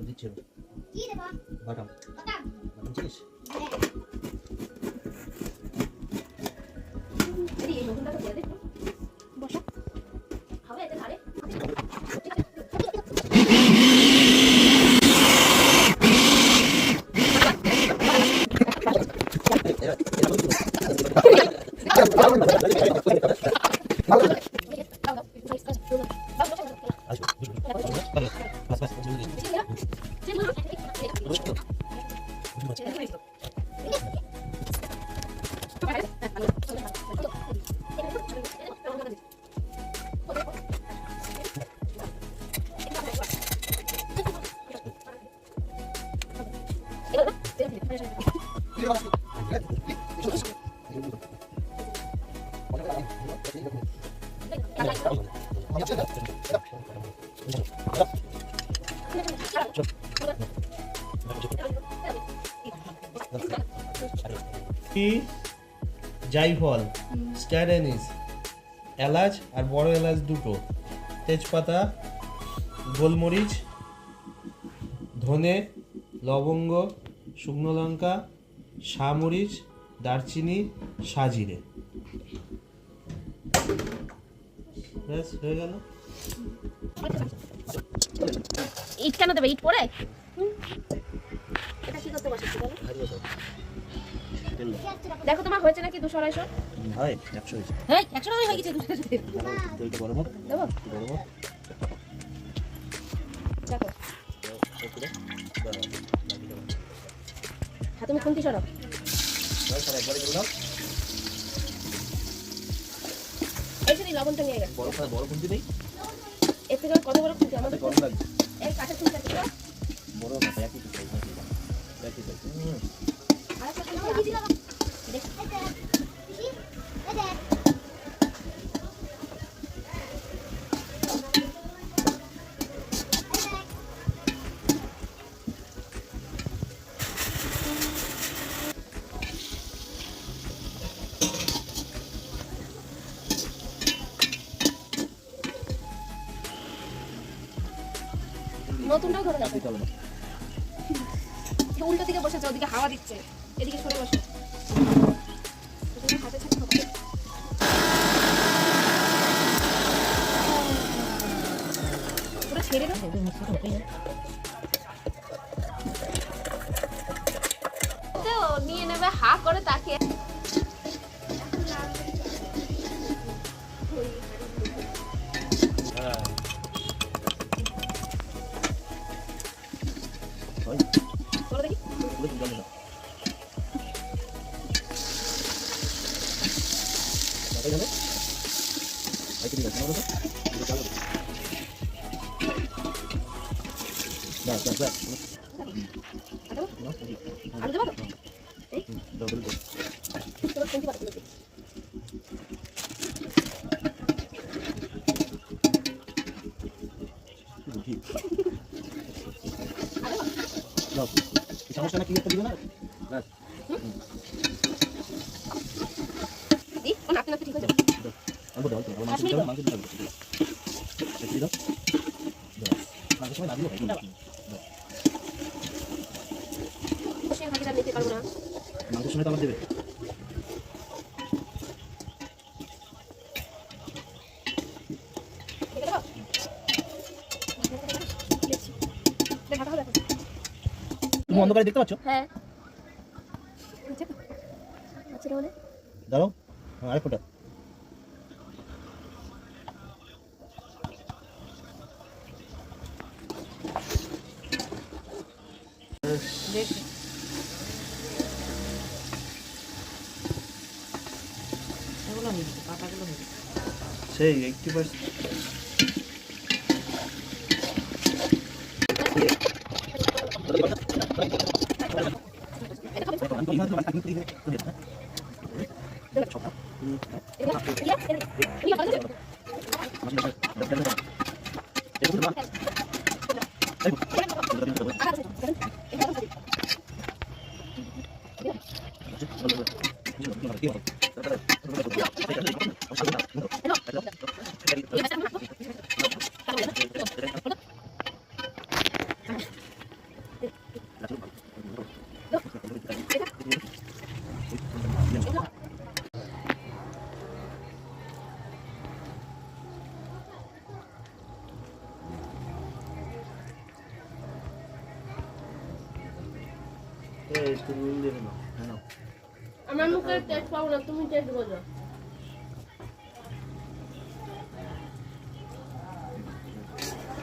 দিচ্ছি বাটাম বাটাম চিনিস জায়ফল, স্টার অ্যানিস, এলাচ আর বড় এলাচ দুটো, তেজপাতা, গোলমরিচ, ধনে, লবঙ্গ, শুকনো লঙ্কা, শামরিচ, দারচিনি, সাজিরে। ব্যাস হয়ে গেল। ইট কেন দেবে? ইট পরে এটা কি করতে বসেছি বলো? দেখো তোমার হয়েছে নাকি 200 250? হয় 100 হয়েছে। এই 100 হয়ে গেছে 200 তেলটা গরম হোক। দেবো গরম হোক। দেখো হাতে মুখ খুন্তি সরাও। স্যার একবারে দিলাম। এই যে লবণটা নিয়ে গেছে। বড় খুন্তি নেই? এর থেকে কত বড় খুন্তি আমাদের গরম লাগবে। এই কাঠের খুন্তি আছে তো? বড় না একই সাইজ না। একই সাইজ। আর একটা খুন্তি দিলাম। দেখ এই দেখ নতুনটাও ধরে রাখো। উল্টো দিকে বসেছে, ওদিকে হাওয়া দিচ্ছে, এদিকে সরে বসো। হাতে ছাড়া পুরো ছেড়ে দাও। তো নিয়ে নেবে হা করে তাকিয়ে। সমস্যা না কি একটা দিবে না? ঠিক হয়ে যাবে। নিতে পারবো না। মাংসের সময় তো আমার দেবে। তুমি অন্ধকারে দেখতে পাচ্ছ? হ্যাঁ। দাঁড়াও, আরেক ফোঁটা। সেই 80% কি একটু নুন দিয়ে নাও। হ্যাঁ নাও। আমার মুখে টেস্ট পাবো না, তুমি টেস্ট বোঝো।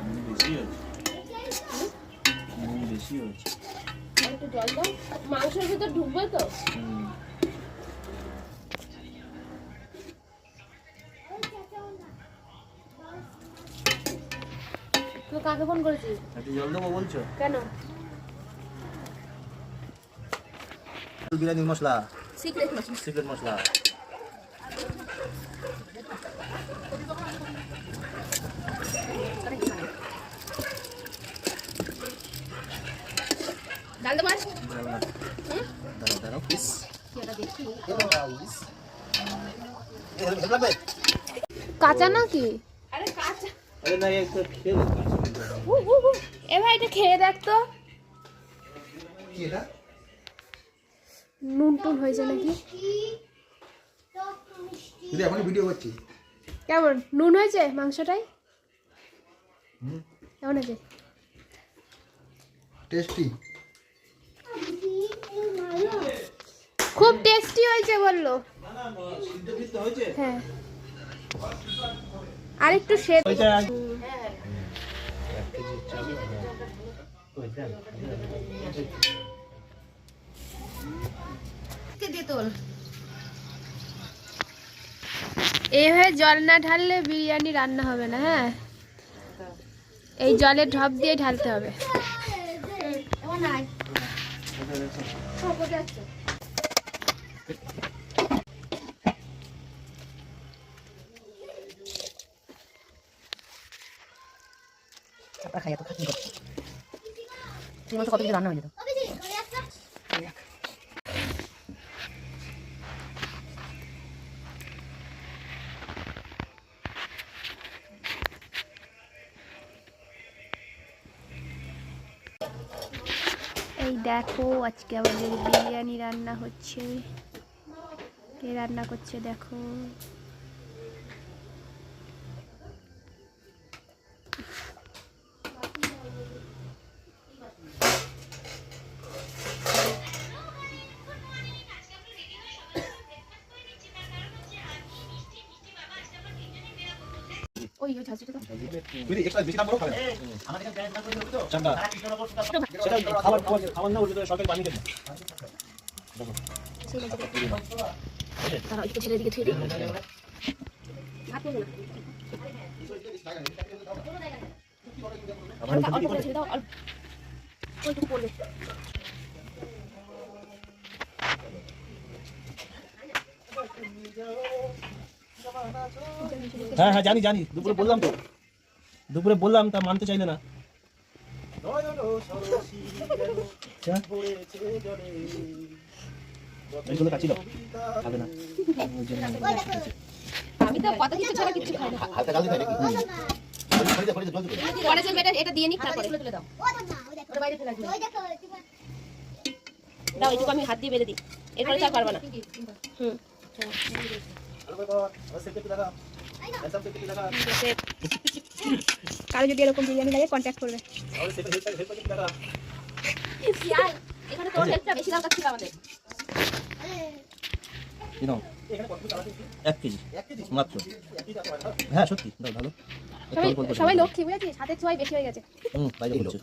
নুন বেশি হয়েছে। নুন বেশি হয়েছে। আর একটু জল দাও, মাংসের ভিতর ঢুকবে তো। হুম। তুই কাকে ফোন করেছিস? একটু জল দেবো বলছো? কেন? বিরিয়ানির মশলা, সিক্রেট মশলা। সিক্রেট মশলা। ডাল দেবো আর? দাঁড়াও, দাঁড়াও, দাঁড়াও, please। এটা দেখি। লাগবে? কাঁচা নাকি? আরে কাঁচা। আরে না, একটু খেয়ে নে। এ ভাই এটা খেয়ে দেখ তো। কি এটা? নুন টুন হয়েছে নাকি? যদি এখন ভিডিও করছি কেমন নুন হয়েছে মাংসটাই? কেমন হয়েছে? টেস্টি খুব টেস্টি হয়েছে বললো। সিদ্ধ ফিদ্ধ হয়েছে? হ্যাঁ, আর একটু সেদ্ধ। ওইটা এইভাবে জল না ঢাললে বিরিয়ানি রান্না হবে না। হ্যাঁ, এই জলের ঢপ দিয়ে ঢালতে হবে। খাই এত খাটনি করছি তুই বলছো কত কিছু রান্না হয়ে যেত এই দেখো আজকে আমাদের বিরিয়ানি রান্না হচ্ছে। কে রান্না করছে দেখো। ওই ওই ঝাঁঝরিটা তো। তুই এক্সট্রা বেশি দাম বড় খাবে। আমাদের এখানে প্যান্ট করে দেবে তো? চান্দা। সেটা খাবার খাবার না ওটা সরকারি বানিয়ে দেবে। সেই লাগছে দেখো। তারা একটু ছেলের দিকে থুয়ে দিই। হাত নেবে না। আমার অল্প করে ছেড়ে দাও, অল্প ওইটুকু পড়বে। হ্যাঁ হ্যাঁ জানি জানি, দুপুরে বললাম তো, দুপুরে বললাম তা মানতে চাইলে না। এইগুলো কাছিল খাবে না। আমি তো কত কিছু ছাড়া কিছু খাই না। হালকা গাল দিতে নাকি? পরে চলবে এটা দিয়ে নিক তারপরে তুলে দাও। ওটা বাইরে ফেলে দিও। দাও এইটুকু আমি হাত দিয়ে বেঁধে দিই। এরপরে তো আর পারবা না। হুম। কারো যদি এরকম বিরিয়ানি লাগে কন্ট্যাক্ট করবে। এখানে তোর হেল্পটা বেশি দরকার ছিল আমাদের। এক কেজি মাত্র। হ্যাঁ সত্যি দাও ভালো। সবাই লক্ষ্মী বুঝেছিস, হাতের ছোঁয়াই বেশি হয়ে গেছে। বাইরে বলছো।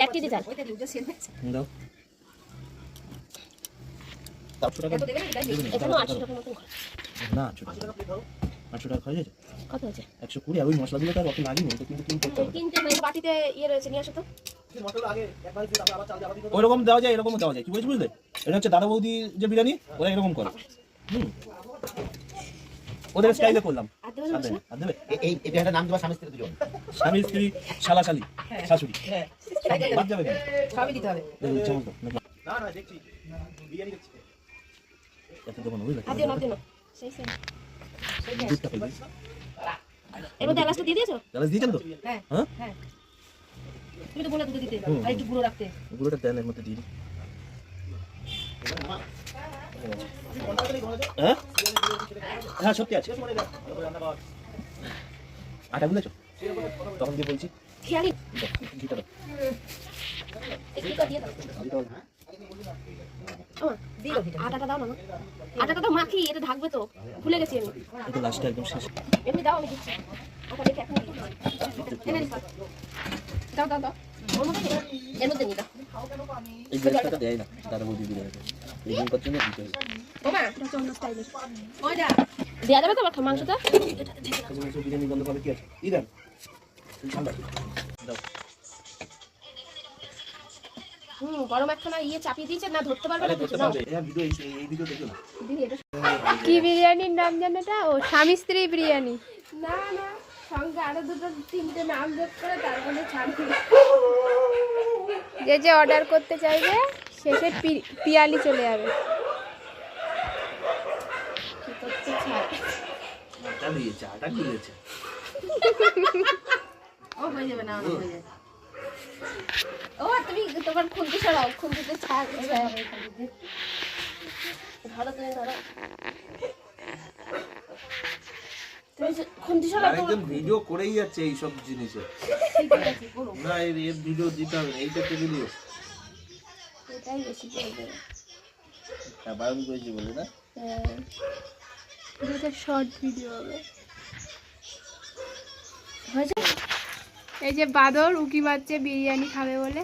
এক কেজি চাল দাও। 800 টাকা এখানে 800 টাকার মতো না, 800 টাকা খরচ হয়েছে। কত আছে? 120 আর ওই মশলাগুলো তো আর অত লাগিনি, তো কিন্তু কিনতে হবে। কিনতে মানে বাটিতে ইয়ে রয়েছে, নিয়ে আসো তো। ওইরকম দেওয়া যায়, এরকমও দেওয়া যায়। কি বলছি বুঝলে? এটা হচ্ছে দাদা বৌদি যে বিরিয়ানি, ওরা এরকম করে। ওদের স্টাইলে করলাম। আর দেবে না মশলা? আর দেবে? এই এটা নাম দেওয়া স্বামী স্ত্রী দুজন স্বামী স্ত্রী, শালা শালি, শাশুড়ি, বাদ যাবে না। সবই দিতে হবে যেমন তো নাকি? না না দেখছি বিরিয়ানি দেখছি। এত দেবো না বুঝলে? আর দিও না, দিও না। সেই সেই। দুধটা ফেলবি। এর মধ্যে এলাচটা দিয়ে দিয়েছো? জালাস দিয়েছেন তো? হ্যাঁ হ্যাঁ? হ্যাঁ তুমি তো বলে দুধে দিতে হুম। আর একটু গুঁড়ো রাখতে গুঁড়োটা দেন এর মধ্যে দিয়ে দিই। হ্যাঁ? হ্যাঁ সত্যি আছে। আটা বুঝেছো? তখন দিয়ে বলছি খেয়ালি ঘিটা দাও। একটু দিয়ে দাও ঘিটা দাও। দিল আটাটা দাও না মা। আটাটা তো মাখি, এটা ঢাকবে তো, ভুলে গেছি আমি। এটা লাস্টে একদম শেষ। এমনি দাও, আমি দিচ্ছি। আটা দেখে এখন দিচ্ছি। এনে দিচ্ছি। দাও দাও দাও, ওর মধ্যে দিও। এর মধ্যে নিয়ে দাও। এই গ্যাসটা দেয় না, দাদা বৌদি দিয়ে দেয়। এই দিন করতে না দিতে হবে। ওমা এটা চন্ন স্টাইলে ওইটা দেয়া যাবে তো মাংসটা। কিছু বিরিয়ানি গন্ধ পাবে কি আছে? দেন ঠান্ডা দাও। গরম একখানা ইয়ে চাপিয়ে দিয়েছে না, ধরতে পারবে আরে না করতে কিছু। পারবে। এই ভিডিও এই ভিডিও দেখো না। দিদি এটা কি বিরিয়ানির নাম জানো এটা? ও স্বামী স্ত্রী বিরিয়ানি। না না, সঙ্গে আরো দুটো তিনটে নাম যোগ করে তারপরে ছাড়বে। যে যে অর্ডার করতে চাইবে শেষে পিয়ালি চলে যাবে। কি করতে চাই? আটা দিয়েছে, আটা দিয়েছে। ও হয়ে যাবে না, অনেক হয়ে যাবে। ও তুমি তোমার খুন্তি সরাও, খুন্তিতে ছাড় ধরো, তুমি ধরো, তুমি খুন্তি সরাও তোমার। একজন ভিডিও করেই যাচ্ছে এই সব জিনিসে। ঠিক আছে করো, না এর ভিডিও দিতে হবে না, এইটা তো ভিডিও। এটাই বেশি করবে। হ্যাঁ বারণ করেছি বলে না। এটা শর্ট ভিডিও হবে। হয়েছে? এই যে বাদর উকি মারছে বিরিয়ানি খাবে বলে।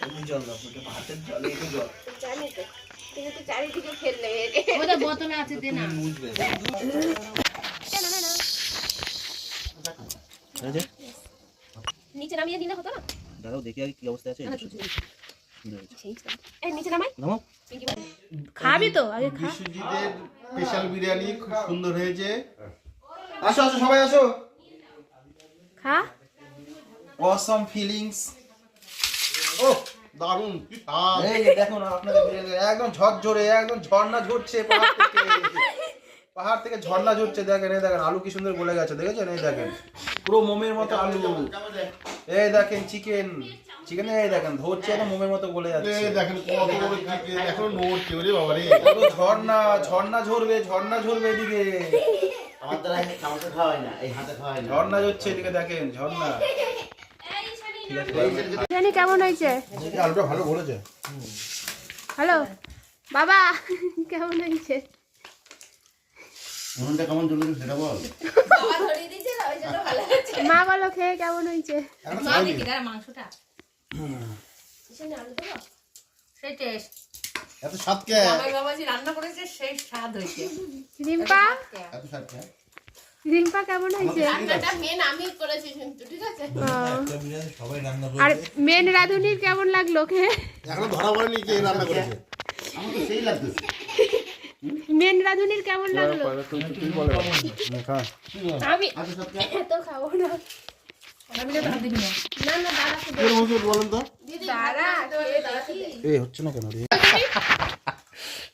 তুমি জল দাও, ওটা ভাতের জলে একটু জল। জানি তো, তুমি তো চারিদিকে ফেললে। ওটা বোতলে আছে, দে না। বুঝবে। আরে নিচে নামিয়ে দিলে হতো না? দাঁড়াও দেখি আগে কি অবস্থা আছে। সুন্দর হয়েছে। এই নিচে নামাই। নামাও। খাবি তো আগে খা। বিশ্বজিতের স্পেশাল বিরিয়ানি খুব সুন্দর হয়েছে। আসো আসো সবাই আসো। খা। অসম ফিলিংস। ও দারুণ কি স্বাদ। এই দেখুন আপনাদের বিরিয়ানি একদম ঝরঝরে, একদম ঝর্ণা ঝরছে পাহাড় থেকে। পাহাড় থেকে ঝর্ণা ঝরছে, দেখেন এই দেখেন আলু কি সুন্দর গলে গেছে, দেখেছেন? এই দেখেন পুরো মোমের মতো আলু। এই দেখেন চিকেন, চিকেন এই দেখেন ধরছে, একদম মোমের মতো গলে যাচ্ছে। এই দেখেন কত বড় চিকেন, এখন নড়ছে ওরে বাবা রে। পুরো ঝর্ণা, ঝর্ণা ঝরবে, ঝর্ণা ঝরবে এদিকে। আমার দ্বারা চামচে খাওয়া হয় না, এই হাতে খাওয়া হয় না। ঝর্ণা ঝরছে এদিকে, দেখেন ঝর্ণা। বিরিয়ানি কেমন হয়েছে? আলুটা ভালো বলেছে। হ্যালো বাবা, কেমন হয়েছে? মনটা কেমন চলছে সেটা বল। বাবা ধরিয়ে দিয়েছে না, ওই জন্য ভালো হচ্ছে। মা বলো খেয়ে কেমন হয়েছে? মা দেখি দাঁড়া, মাংসটা কিসের আলু দেবো? সেই টেস্ট। এত স্বাদ কে? আমার বাবাজি রান্না করেছে, সেই স্বাদ হয়েছে। রিম্পা, এত স্বাদ কে? রিম্পা কেমন হয়েছে? রান্নাটা মেন আমি করেছি কিন্তু, ঠিক আছে? একটা বিরিয়ানি সবাই রান্না আর করেছে। মেন রাঁধুনির কেমন লাগলো খেয়ে? এখনো ধরা পড়েনি কে রান্না করেছে। আমার তো সেই লাগতেছে। মেন রাঁধুনির কেমন লাগলো? আমি তো খাবো না। না না দাঁড়া, কে বলছো বলেন তো? দিদি দাঁড়া, খেয়ে দেখি। এই হচ্ছে না কেন রে?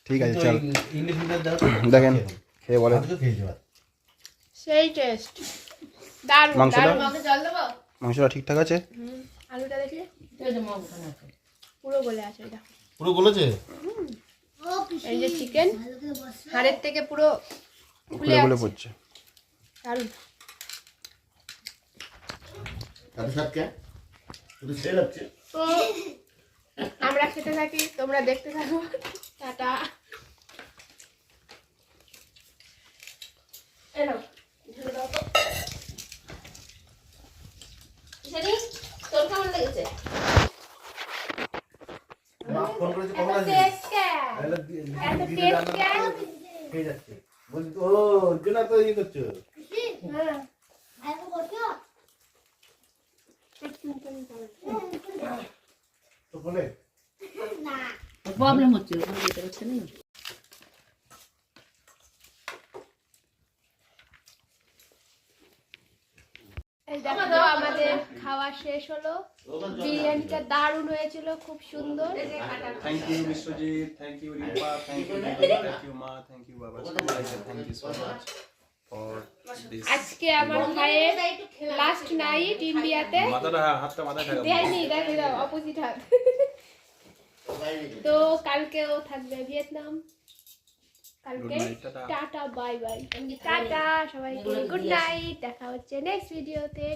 ঠিক আছে চল। ইংলিশ মিডিয়াম দাও। দেখেন খেয়ে বলেন। সেই টেস্ট, দারুণ মাংসটা? দারুণ। মাকে জল দেবো? মাংসটা ঠিকঠাক আছে? আলুটা দেখলে এই যে মা ওখানে আছে। পুরো গলে আছে এটা। পুরো বলেছে? এই যে চিকেন হাড়ের থেকে পুরো ফুলে খুলে আছে, পড়ছে। দারুণ। এত স্বাদ কে? শুধু সেই লাগছে। তো আমরা খেতে থাকি, তোমরা দেখতে থাকো। টাটা। এলো ঢেলে দাও তো। কিসেরি তোর কেমন লেগেছে? মা ফোন করেছে কখন আসবে? টেস্ট কেন? এত টেস্ট কেন? খেয়ে যাচ্ছে। বলছি ও জোনা তো এই করছো। হ্যাঁ তো বলে প্রবলেম হচ্ছে, ওখানে যেতে পারছে না। এই দেখো আমাদের খাওয়া শেষ হলো। বিরিয়ানিটা দারুণ হয়েছিল, খুব সুন্দর। Thank you Biswajit, thank you Rimpa, thank you thank you মা, থ্যাংক ইউ বাবা, thank you so much for this. আজকে আমার ভাইয়ের লাস্ট নাইট ইন্ডিয়াতে। মাথাটা হাতটা মাথায় থাকা। দেয়নি, দেখো দাও অপোজিট হাত। তো কালকেও থাকবে ভিয়েতনাম। কালকে Good night, tata. Tata bye bye tata সবাইকে গুড নাইট দেখা হচ্ছে নেক্সট ভিডিওতে